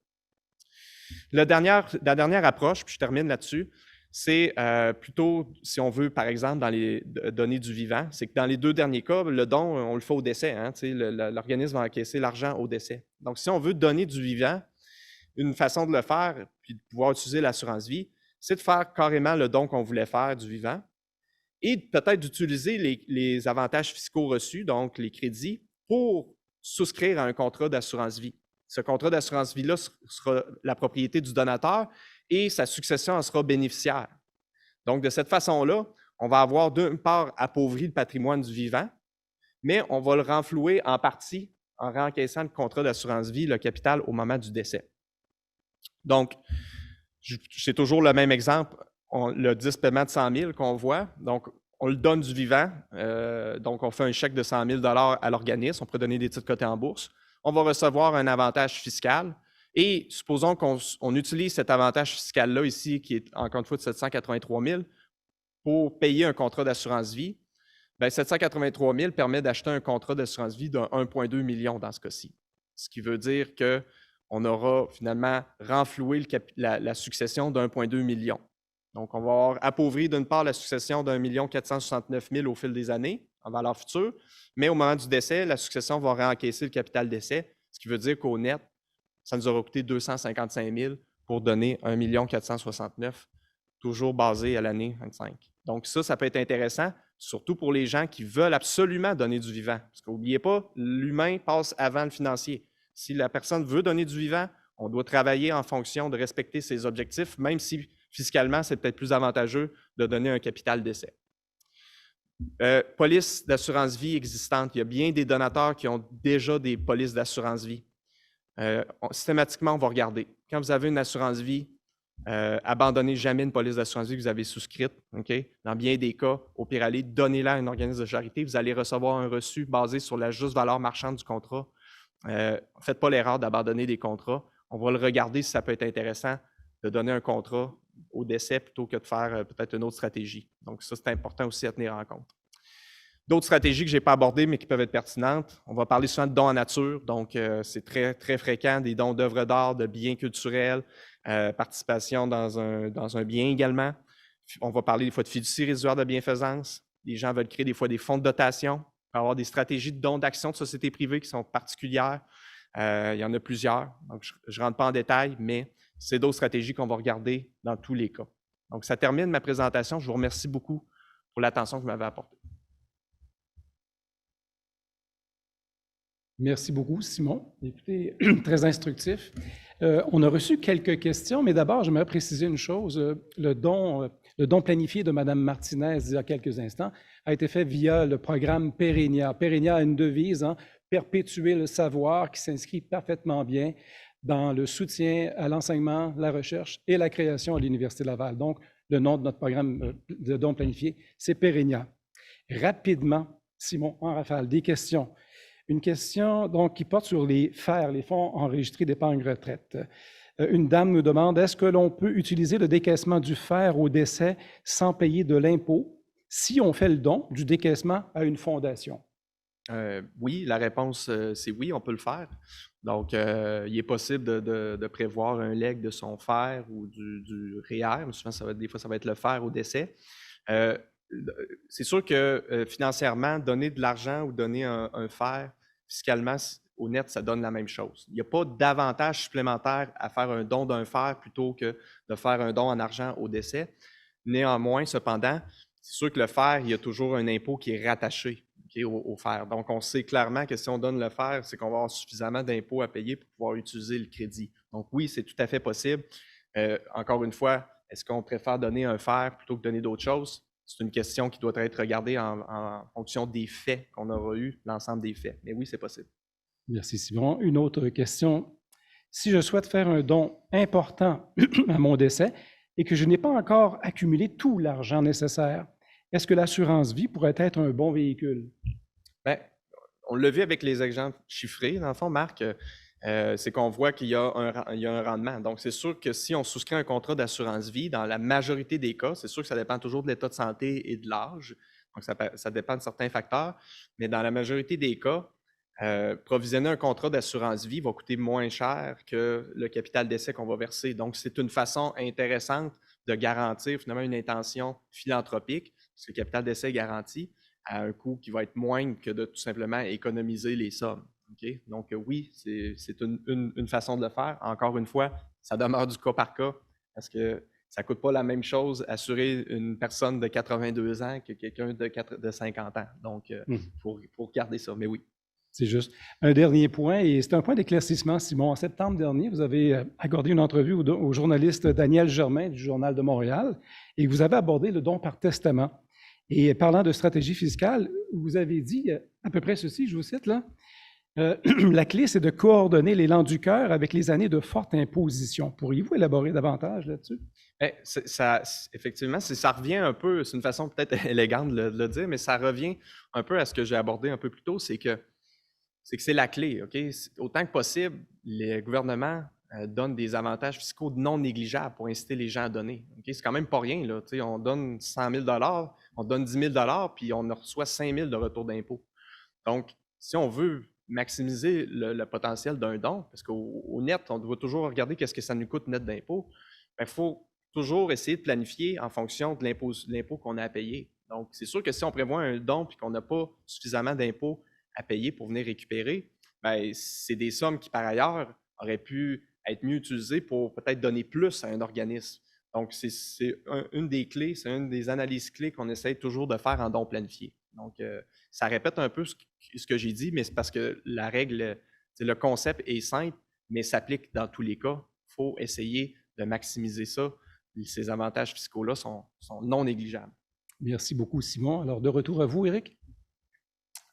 Speaker 4: La dernière approche, puis je termine là-dessus, c'est plutôt, si on veut, par exemple, dans les données du vivant, c'est que dans les 2 derniers cas, le don, on le fait au décès. Hein, l'organisme va encaisser l'argent au décès. Donc, si on veut donner du vivant, une façon de le faire, puis de pouvoir utiliser l'assurance-vie, c'est de faire carrément le don qu'on voulait faire du vivant et peut-être d'utiliser les avantages fiscaux reçus, donc les crédits, pour souscrire à un contrat d'assurance-vie. Ce contrat d'assurance-vie-là sera la propriété du donateur et sa succession en sera bénéficiaire. Donc, de cette façon-là, on va avoir d'une part appauvri le patrimoine du vivant, mais on va le renflouer en partie en réencaissant le contrat d'assurance-vie, le capital, au moment du décès. Donc, c'est toujours le même exemple, le 10 paiement de 100 000 qu'on voit. Donc, on le donne du vivant. Donc, on fait un chèque de 100 000 à l'organisme. On peut donner des titres cotés en bourse. On va recevoir un avantage fiscal. Et supposons qu'on utilise cet avantage fiscal-là ici, qui est encore une fois de 783 000, pour payer un contrat d'assurance-vie. Bien, 783 000 permet d'acheter un contrat d'assurance-vie de 1,2 million dans ce cas-ci. Ce qui veut dire qu'on aura finalement renfloué la succession de 1,2 million. Donc, on va avoir appauvri d'une part la succession d'1 469 000 au fil des années en valeur future, mais au moment du décès, la succession va réencaisser le capital d'essai, ce qui veut dire qu'au net, ça nous aura coûté 255 000 pour donner 1 469 000, toujours basé à l'année 25. Donc ça peut être intéressant, surtout pour les gens qui veulent absolument donner du vivant. Parce qu'oubliez pas, l'humain passe avant le financier. Si la personne veut donner du vivant, on doit travailler en fonction de respecter ses objectifs, même si fiscalement, c'est peut-être plus avantageux de donner un capital d'essai. Police d'assurance-vie existante. Il y a bien des donateurs qui ont déjà des polices d'assurance-vie. Systématiquement, on va regarder. Quand vous avez une assurance-vie, abandonnez jamais une police d'assurance-vie que vous avez souscrite. Okay? Dans bien des cas, au pire aller, donnez-la à un organisme de charité. Vous allez recevoir un reçu basé sur la juste valeur marchande du contrat. Ne faites pas l'erreur d'abandonner des contrats. On va le regarder si ça peut être intéressant de donner un contrat au décès plutôt que de faire peut-être une autre stratégie. Donc ça, c'est important aussi à tenir en compte. D'autres stratégies que je n'ai pas abordées, mais qui peuvent être pertinentes. On va parler souvent de dons en nature. Donc, c'est très, très fréquent, des dons d'œuvres d'art, de biens culturels, participation dans un bien également. On va parler des fois de fiducie résiduaire de bienfaisance. Les gens veulent créer des fois des fonds de dotation. Il peut y avoir des stratégies de dons d'actions de sociétés privées qui sont particulières. Il y en a plusieurs. Donc, je ne rentre pas en détail, mais c'est d'autres stratégies qu'on va regarder dans tous les cas. Donc, ça termine ma présentation. Je vous remercie beaucoup pour l'attention que vous m'avez apportée.
Speaker 3: Merci beaucoup, Simon. Écoutez, très instructif. On a reçu quelques questions, mais d'abord, j'aimerais préciser une chose. Le don planifié de Mme Martinez il y a quelques instants a été fait via le programme Pérénia. Pérénia a une devise, perpétuer le savoir, qui s'inscrit parfaitement bien dans le soutien à l'enseignement, la recherche et la création à l'Université Laval. Donc, le nom de notre programme de don planifié, c'est Pérénia. Rapidement, Simon, en rafale, des questions. Une question donc, qui porte sur les FER, les fonds enregistrés d'épargne retraite. Une dame nous demande, est-ce que l'on peut utiliser le décaissement du FER au décès sans payer de l'impôt si on fait le don du décaissement à une fondation?
Speaker 4: Oui, la réponse, c'est oui, on peut le faire. Donc, il est possible de prévoir un legs de son FER ou du REER, mais souvent, des fois, ça va être le FER au décès. C'est sûr que financièrement, donner de l'argent ou donner un FER, fiscalement, au net, ça donne la même chose. Il n'y a pas d'avantage supplémentaire à faire un don d'un FER plutôt que de faire un don en argent au décès. Néanmoins, cependant, c'est sûr que le FER, il y a toujours un impôt qui est rattaché au FER. Donc, on sait clairement que si on donne le FER, c'est qu'on va avoir suffisamment d'impôts à payer pour pouvoir utiliser le crédit. Donc, oui, c'est tout à fait possible. Encore une fois, est-ce qu'on préfère donner un FER plutôt que donner d'autres choses? C'est une question qui doit être regardée en fonction des faits qu'on aura eu, l'ensemble des faits. Mais oui, c'est possible.
Speaker 3: Merci, Simon. Une autre question. Si je souhaite faire un don important à mon décès et que je n'ai pas encore accumulé tout l'argent nécessaire, est-ce que l'assurance vie pourrait être un bon véhicule?
Speaker 4: Bien, on l'a vu avec les exemples chiffrés, dans le fond, Marc, c'est qu'on voit qu'il y a un rendement. Donc, c'est sûr que si on souscrit un contrat d'assurance vie, dans la majorité des cas, c'est sûr que ça dépend toujours de l'état de santé et de l'âge. Donc, ça dépend de certains facteurs. Mais dans la majorité des cas, provisionner un contrat d'assurance vie va coûter moins cher que le capital d'essai qu'on va verser. Donc, c'est une façon intéressante de garantir finalement une intention philanthropique, parce que le capital d'essai est garanti à un coût qui va être moindre que de tout simplement économiser les sommes. Okay? Donc, oui, c'est une façon de le faire. Encore une fois, ça demeure du cas par cas, parce que ça ne coûte pas la même chose assurer une personne de 82 ans que quelqu'un de 50 ans. Donc, il faut regarder ça, mais oui.
Speaker 3: C'est juste. Un dernier point, et c'est un point d'éclaircissement, Simon. En septembre dernier, vous avez accordé une entrevue au journaliste Daniel Germain du Journal de Montréal, et vous avez abordé le don par testament. Et parlant de stratégie fiscale, vous avez dit à peu près ceci, je vous cite là, la clé, c'est de coordonner l'élan du cœur avec les années de forte imposition. Pourriez-vous élaborer davantage là-dessus?
Speaker 4: Effectivement, ça revient un peu, c'est une façon peut-être élégante de le dire, mais ça revient un peu à ce que j'ai abordé un peu plus tôt, c'est que c'est la clé. Okay? Autant que possible, les gouvernements donnent des avantages fiscaux non négligeables pour inciter les gens à donner. Okay? C'est quand même pas rien. Là. On donne 100 000 $, on donne 10 000 $, puis on en reçoit 5 000 de retour d'impôt. Donc, si on veut maximiser le potentiel d'un don, parce qu'au net, on doit toujours regarder qu'est-ce que ça nous coûte net d'impôt, il faut toujours essayer de planifier en fonction de l'impôt qu'on a à payer. Donc, c'est sûr que si on prévoit un don et qu'on n'a pas suffisamment d'impôts à payer pour venir récupérer, bien, c'est des sommes qui, par ailleurs, auraient pu être mieux utilisées pour peut-être donner plus à un organisme. Donc, c'est une des clés, c'est une des analyses clés qu'on essaie toujours de faire en don planifié. Donc, ça répète un peu ce que j'ai dit, mais c'est parce que la règle, le concept est simple, mais s'applique dans tous les cas. Il faut essayer de maximiser ça. Ces avantages fiscaux-là sont non négligeables.
Speaker 3: Merci beaucoup, Simon. Alors, de retour à vous, Éric.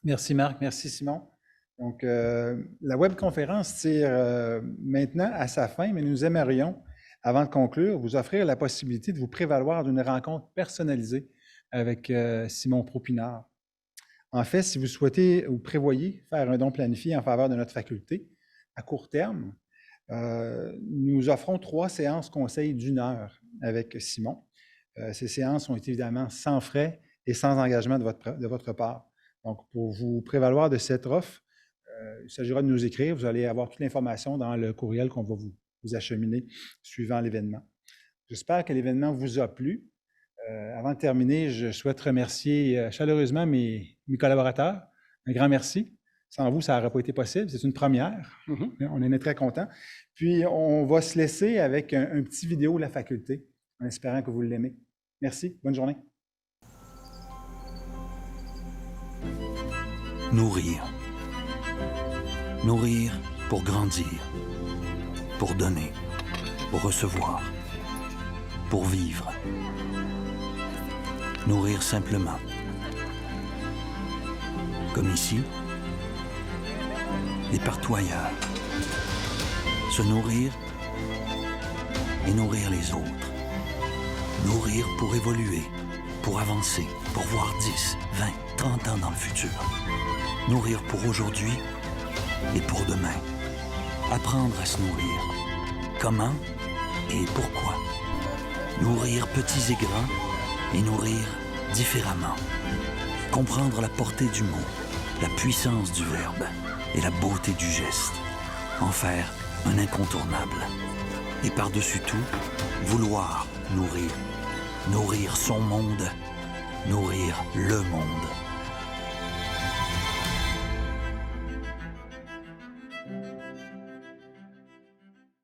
Speaker 1: Merci, Marc. Merci, Simon. Donc, la webconférence tire maintenant à sa fin, mais nous aimerions, avant de conclure, vous offrir la possibilité de vous prévaloir d'une rencontre personnalisée avec Simon Propinard. En fait, si vous souhaitez ou prévoyez faire un don planifié en faveur de notre faculté, à court terme, nous offrons 3 séances conseils d'1 heure avec Simon. Ces séances sont évidemment sans frais et sans engagement de votre part. Donc, pour vous prévaloir de cette offre, il s'agira de nous écrire. Vous allez avoir toute l'information dans le courriel qu'on va vous acheminer suivant l'événement. J'espère que l'événement vous a plu. Avant de terminer, je souhaite remercier chaleureusement mes collaborateurs. Un grand merci. Sans vous, ça n'aurait pas été possible. C'est une première. On en est très contents. Puis, on va se laisser avec un petit vidéo de la faculté, en espérant que vous l'aimez. Merci. Bonne journée.
Speaker 6: Nourrir. Nourrir pour grandir, pour donner, pour recevoir, pour vivre. Nourrir simplement. Comme ici et partout ailleurs. Se nourrir et nourrir les autres. Nourrir pour évoluer, pour avancer, pour voir 10, 20, 30 ans dans le futur. Nourrir pour aujourd'hui et pour demain. Apprendre à se nourrir. Comment et pourquoi. Nourrir petits et grands et nourrir différemment. Comprendre la portée du mot, la puissance du verbe et la beauté du geste. En faire un incontournable. Et par-dessus tout, vouloir nourrir. Nourrir son monde, nourrir le monde.